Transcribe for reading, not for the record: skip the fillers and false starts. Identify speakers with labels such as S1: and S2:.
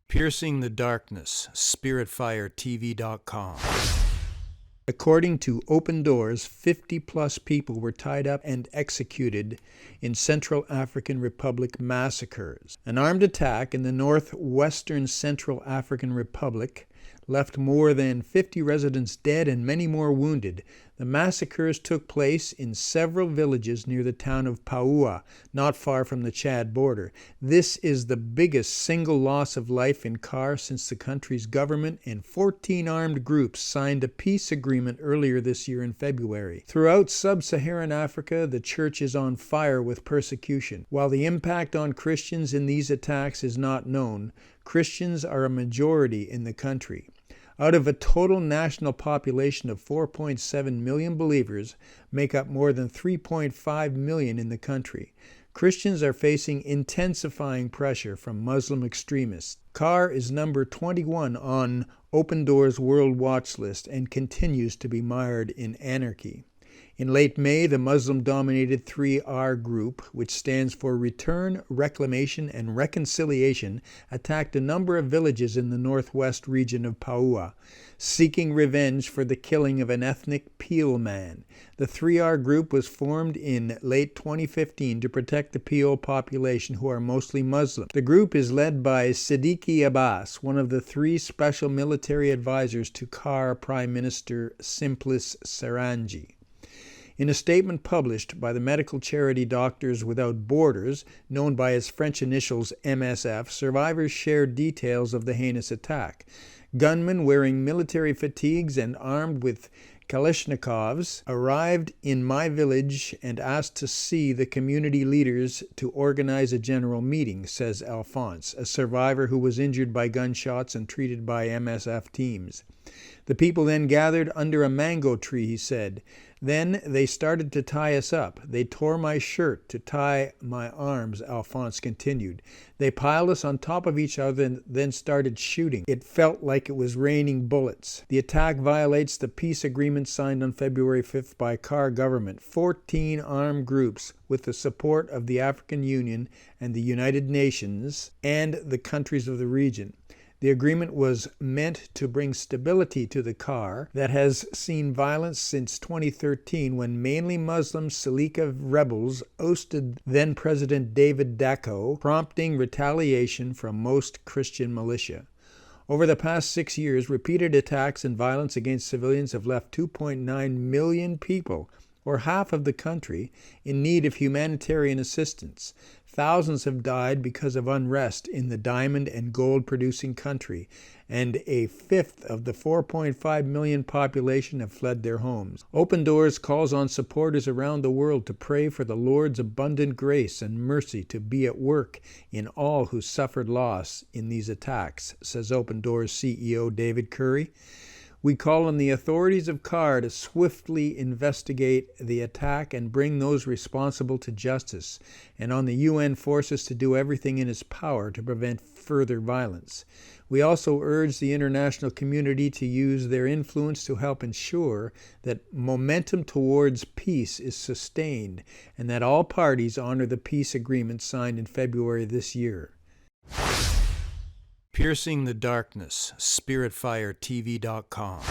S1: Piercing the Darkness, SpiritFireTV.com. According to Open Doors, 50-plus people were tied up and executed in Central African Republic massacres. An armed attack in the northwestern Central African Republic left more than 50 residents dead and many more wounded. The massacres took place in several villages near the town of Pahoua, not far from the Chad border. This is the biggest single loss of life in CAR since the country's government and 14 armed groups signed a peace agreement earlier this year in February. Throughout sub-Saharan Africa, the church is on fire with persecution. While the impact on Christians in these attacks is not known, Christians are a majority in the country. Out of a total national population of 4.7 million believers, make up more than 3.5 million in the country. Christians are facing intensifying pressure from Muslim extremists. CAR is number 21 on Open Doors World Watch List and continues to be mired in anarchy. In late May, the Muslim-dominated 3R group, which stands for Return, Reclamation and Reconciliation, attacked a number of villages in the northwest region of Pahoua, seeking revenge for the killing of an ethnic Peul man. The 3R group was formed in late 2015 to protect the Peul population, who are mostly Muslim. The group is led by Sidiki Abass, one of the 3 special military advisors to CAR Prime Minister Simplice Sarandji. In a statement published by the medical charity Doctors Without Borders, known by its French initials MSF, survivors shared details of the heinous attack. Gunmen wearing military fatigues and armed with Kalashnikovs arrived in my village and asked to see the community leaders to organize a general meeting, says Alphonse, a survivor who was injured by gunshots and treated by MSF teams. The people then gathered under a mango tree, he said. Then they started to tie us up. They tore my shirt to tie my arms, Alphonse continued. They piled us on top of each other and then started shooting. It felt like it was raining bullets. The attack violates the peace agreement signed on February 5th by CAR government. 14 armed groups with the support of the African Union and the United Nations and the countries of the region. The agreement was meant to bring stability to the CAR that has seen violence since 2013 when mainly Muslim Seleka rebels ousted then-President David Dacko, prompting retaliation from most Christian militia. Over the past 6 years, repeated attacks and violence against civilians have left 2.9 million people, or half of the country, in need of humanitarian assistance. Thousands have died because of unrest in the diamond and gold producing country, and a fifth of the 4.5 million population have fled their homes. Open Doors calls on supporters around the world to pray for the Lord's abundant grace and mercy to be at work in all who suffered loss in these attacks, says Open Doors CEO David Curry. We call on the authorities of CAR to swiftly investigate the attack and bring those responsible to justice, and on the UN forces to do everything in its power to prevent further violence. We also urge the international community to use their influence to help ensure that momentum towards peace is sustained and that all parties honor the peace agreement signed in February this year. Piercing the Darkness, SpiritFireTV.com.